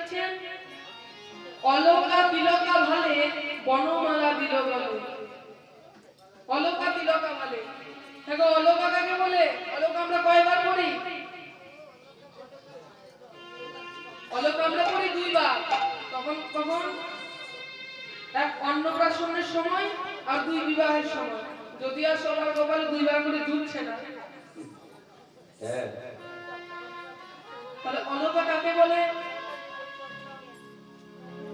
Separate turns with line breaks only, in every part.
যাচ্ছেন, অলকা তিলকা ভালে বনমালা দিল গলে। অলকা তিলকা ভালে, দেখো অলকা কাকে বলে? অলকা আমরা কয়বার পড়ি? অলকা আমরা পড়ি দুইবার। তখন কখন? এক অন্নপ্রাশনের সময় আর দুই বিবাহের সময়। যদি আর সবার কপালে দুইবার করে জুটছে না, তাহলে অলকা কাকে বলে?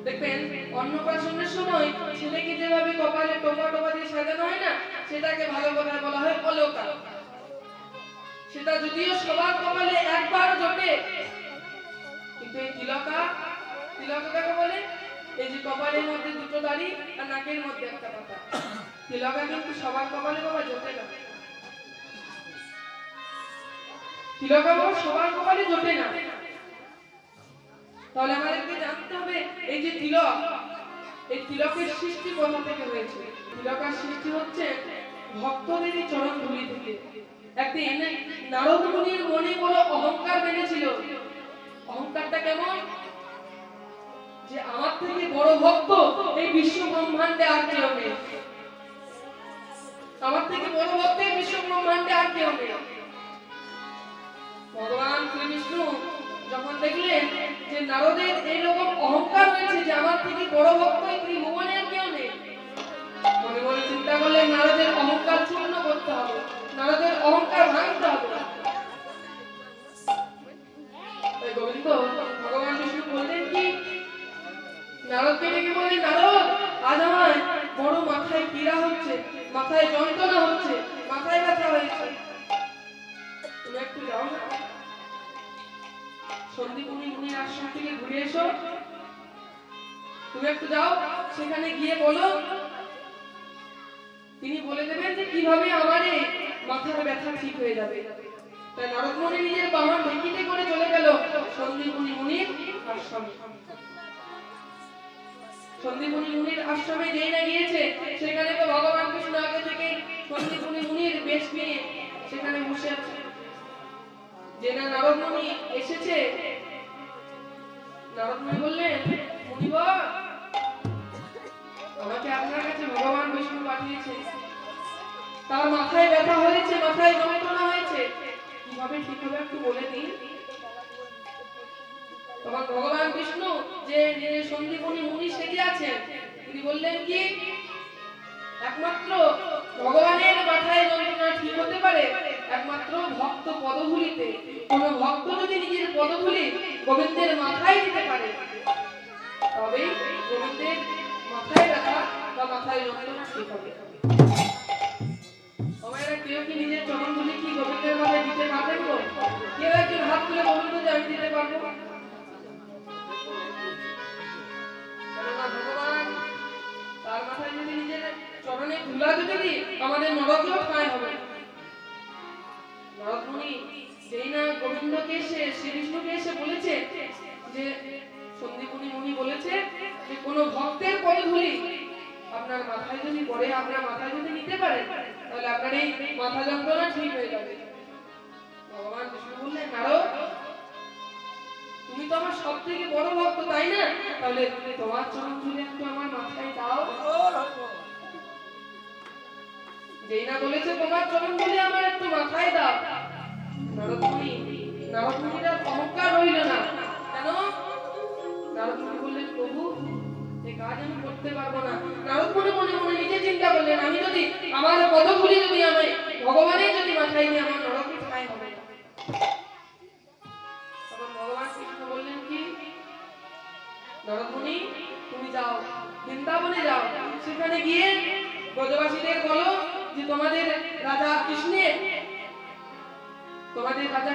দেখবেন অন্নপ্রাশনের সময় ছেলেকে যেভাবে কপালে টোপা টোপা দিয়ে সাজানো হয় না, সেটাকে ভালো কথায় বলা হয় অলকা। সেটা যদিও সবার কপালে একবার জোটে, কিন্তু এই তিলকা, তিলকা কাকে বলে? এই যে কপালের মধ্যে দুটো দাড়ি আর নাকের মধ্যে একটা পাতা, তিলকা কিন্তু সবার কপালে বাবা জোটে না। তিলকা বাবা সবার কপালে জোটে না। তাহলে আমাদেরকে জানতে হবে এই যে তিলক, এই তিলকের সৃষ্টি কোথা থেকে হয়েছে? তিলকের সৃষ্টি হচ্ছে ভক্তদেরই চরণ ধুলি থেকে। একদিন নারদ মুনির মনে বড় অহংকার বেড়েছিল। অহংকারটা কেমন? যে আমার থেকে বড় ভক্ত এই বিশ্ব ব্রহ্মাণ্ডে আর কেউ নেই। আমার থেকে বড় ভক্ত এই বিশ্ব ব্রহ্মাণ্ডে আর কেউ নেই। ভগবান শ্রীবিষ্ণু যখন দেখলেন যে নারদের এইরকম অহংকার হয়েছে যে আমার থেকে বড় ভক্ত এই ত্রিভুবনে আর কেউ নেই, মনে মনে চিন্তা করলেন নারদের অহংকার চূর্ণ করতে হবে, নারদের অহংকার ভাঙতে হবে। তাই গোবিন্দ ভগবান বিষ্ণু বললেন কি, নারদকে ডেকে বললেন, নারদ আজ আমার বড় মাথায় পীড়া হচ্ছে, মাথায় যন্ত্রণা হচ্ছে, মাথায় ব্যথা হয়েছে, তুমি একটু যাও না, সন্দীপনী মুনির আশ্রম থেকে ঘুরে এসো, তুমি একটু যাও, সেখানে গিয়ে বলো, তিনি বলে দেবেন যে কিভাবে আমার এই মাথার ব্যথা ঠিক হয়ে যাবে। তাই নারদ মুনি নিজের বাহন ঢেকিতে করে চলে গেল সন্দীপনী মুনির আশ্রমে। সন্দীপনী মুনির আশ্রমে যেই না গিয়েছে, সেখানে তো ভগবান কৃষ্ণ আগে থেকে সন্দীপনী মুনির বেশ নিয়ে সেখানে বসে আছে। যে না নারদ মুনি এসেছে, নারদ মুনি বললেন, মুনিবর আমাকে আপনার কাছে ভগবান বিষ্ণু পাঠিয়েছে, তার মাথায় ব্যথা হয়েছে, মাথায় যন্ত্রণা হয়েছে, কিভাবে ঠিক হবে একটু বলে দিন। তখন ভগবান বিষ্ণু যে সন্দীপনী মুনি সেজে আছেন, তিনি বললেন কি, একমাত্র ভগবানের মাথায় যন্ত্রণা ঠিক হতে পারে একমাত্র ভক্ত পদধূলিতে। কোন ভক্ত যদি নিজের পদধূলি গোবিন্দের মাথায় দিতে পারে, তবেই গোবিন্দের মাথায় ব্যথা বা মাথায় যন্ত্রণা ঠিক হবে। আমারা কেউ কি নিজের চরণধূলি কি গোবিন্দের মাথায় দিতে পারবেন? কেউ একজন হাত তুলে বলুন তো যে আমি দিতে পারবো। ভগবান তার মাথায় যদি নিজের চরণে ধুলা যদি দিই, আমাদের নরকেও ঠাঁই হবে। নারদ মুনি যেই না গোবিন্দকে এসে শ্রীবিষ্ণুকে এসে বলেছে যে সন্দীপনী মুনি বলেছে যে কোন ভক্তের পদধূলি আপনার মাথায় যদি পড়ে, আপনার মাথায় যদি নিতে পারে, তাহলে আপনার এই মাথা যন্ত্রণা ঠিক হয়ে যাবে। ভগবান বিষ্ণু বললেন, নারদ তুমি তো আমার সব থেকে বড় ভক্ত, তাই না? তাহলে তোমার চরণ ধুলে একটু আমার মাথায় দাও। যেই না বলেছে তোমার চরণ ধুলে আমার একটু মাথায় দাও, নারদ মুনির অহংকার রইল না। কেন? নারদ মুনি বললেন, প্রভু এই কাজ আমি করতে পারবো না। নারদ মুনি মনে মনে নিজে চিন্তা করলেন, আমি যদি আমার পদধূলি যদি আমি ভগবানের যদি মাথায় নিয়ে, আমার নরকে ঠাঁই হবে না। তখন ভগবান কৃষ্ণ বললেন কি, নারদ মুনি তুমি যাও, বৃন্দাবনে যাও, সেখানে গিয়ে ব্রজবাসীদের বলো যে তোমাদের রাজা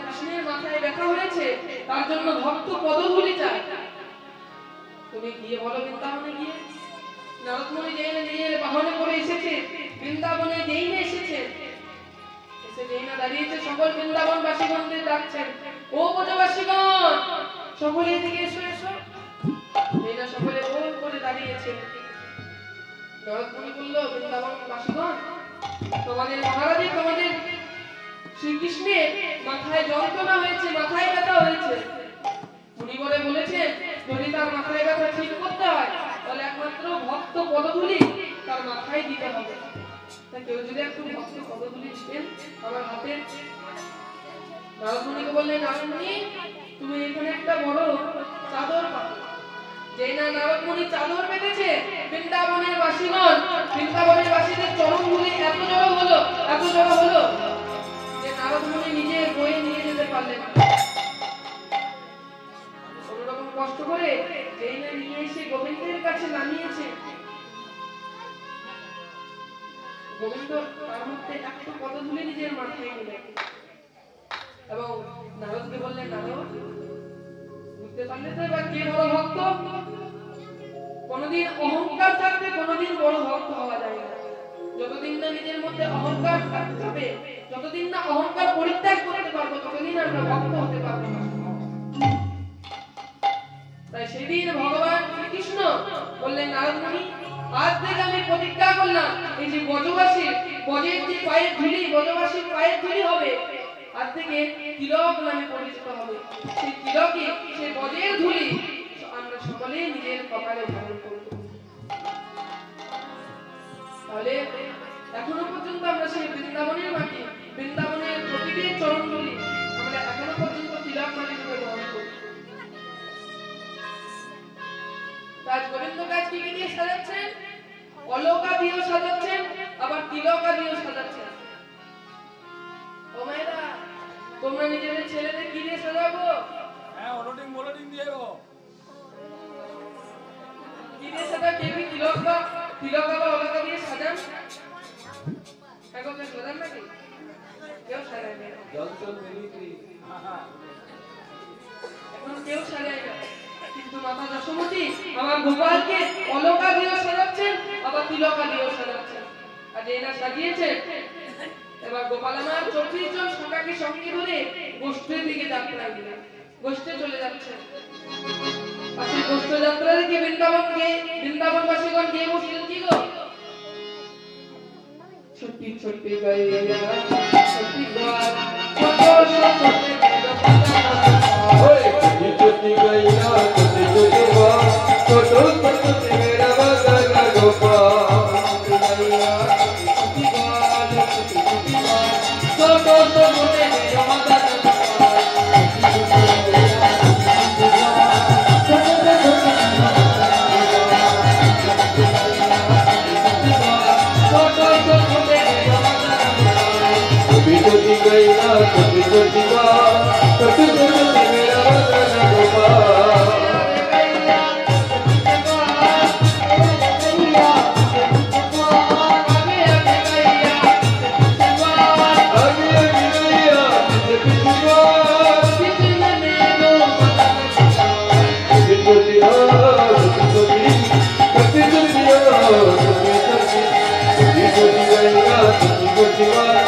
কৃষ্ণের মাথায় ব্যথা হয়েছে, তার জন্য ভক্ত পদধূলি চায়। তুমি গিয়ে বলো বৃন্দাবনে গিয়ে। নারদ মুনি যেই না নিজের বাহনে করে এসেছে, বৃন্দাবনে যেই না এসেছে, এসে যেই না দাঁড়িয়েছে, সকল বৃন্দাবনবাসীগণদের ডাকছেন, ও ব্রজবাসীগণ সকলে এদিকে এসো এসো। যেই না সকলে ওম করে দাঁড়িয়েছে, নারদ মুনি বলল, বৃন্দাবনবাসীগণ তোমাদের মহারাজে, তোমাদের শ্রীকৃষ্ণের মাথায় যন্ত্রণা হয়েছে, মাথায় ব্যথা হয়েছে। মুনি বলে বলেছেন, যদি তার মাথায় ব্যথা ঠিক করতে হয় তাহলে একমাত্র ভক্ত পদধূলি তার মাথায় দিতে হবে। তা কেউ যদি একটু ভক্ত পদধূলি দিতেন আমার হাতে। নারদমুনিকে বললেন, নারদমুনি তুমি এখানে একটা বড় চাদর পাবে। যেই না নারদমুনি চাদর পেতেছে, বৃন্দাবনের বাসীগণ, বৃন্দাবনের বাসীদের চরণধূলি এত জড়ো হলো যে নারদমুনি নিজে বয়ে নিয়ে যেতে পারলেন না। কোনরকম কষ্ট করে যেই না নিয়ে এসে গোবিন্দের কাছে নামিয়েছে, গোবিন্দ তার মধ্যে একটু পদধূলি নিজের মাথায় নিলেন এবং নারদকে বললেন, নারদ বুঝতে পারলে তো এবার কে বড় ভক্ত? কোনদিন অহংকার থাকতে কোনদিন বড় ভক্ত হওয়া যায় না। যতদিন না নিজের মধ্যে অহংকার থাকবে, যতদিন না অহংকার পরিত্যাগ করতে পারবো, ততদিন আমরা ভক্ত হতে পারবো না। তাই সেদিন ভগবান শ্রীকৃষ্ণ বললেন, নারদমুনি আজ থেকে আমি প্রতিজ্ঞা করলাম, এই যে বজের যে পায়ের ধুলি, ব্রজবাসীর পায়ের ধুলি হবে, আজ থেকে তিলক নামে পরিচিত হবে। সেই তিলকে, সেই বজের ধুলি আমরা সকলে নিজের কপালে ধারণ করব। তাহলে এখনো পর্যন্ত আমরা সেই বৃন্দাবনের মাটি, বৃন্দাবনের প্রতিটি চরণ ধুলি আমরা এখনো পর্যন্ত তিলক মাটি রূপে গ্রহণ করি। রাজ গোবিন্দ গাছ কি দিয়ে সাজাচ্ছেন? অলকা দিয়েও সাজাচ্ছেন, আবার তিলকা দিয়েও সাজাচ্ছেন। ও মায়েরা, তোমরা নিজেদের ছেলেদের কি দিয়ে সাজাবো?
হ্যাঁ, মোলোডিং দিয়ে গো।
কি দিয়ে সাজা? কেউ তিলক বা অলকা দিয়ে সাজান? এখন কেউ সাজান নাকি? কেউ সাজায় না। এখন কেউ সাজায় না। কিন্তু মাতা যশোমতী আমার গোপালকে অলকা দিয়েও সাজাচ্ছেন, আবার তিলকা দিয়েও সাজাচ্ছেন। আর এরা সাজিয়েছেন, এবার গোপাল আমার 24 জন সখাকে সঙ্গে ধরে গোষ্ঠীর দিকে যাত্রা দিলেন। গোষ্ঠে চলে যাচ্ছেন। আর সেই গোষ্ঠ যাত্রা দেখে বৃন্দাবনবাসীগণ গিয়ে বসলেন, কি গো? ছুটি ছুটি গাইয়া ছুটি গায় কত সতে
Shiva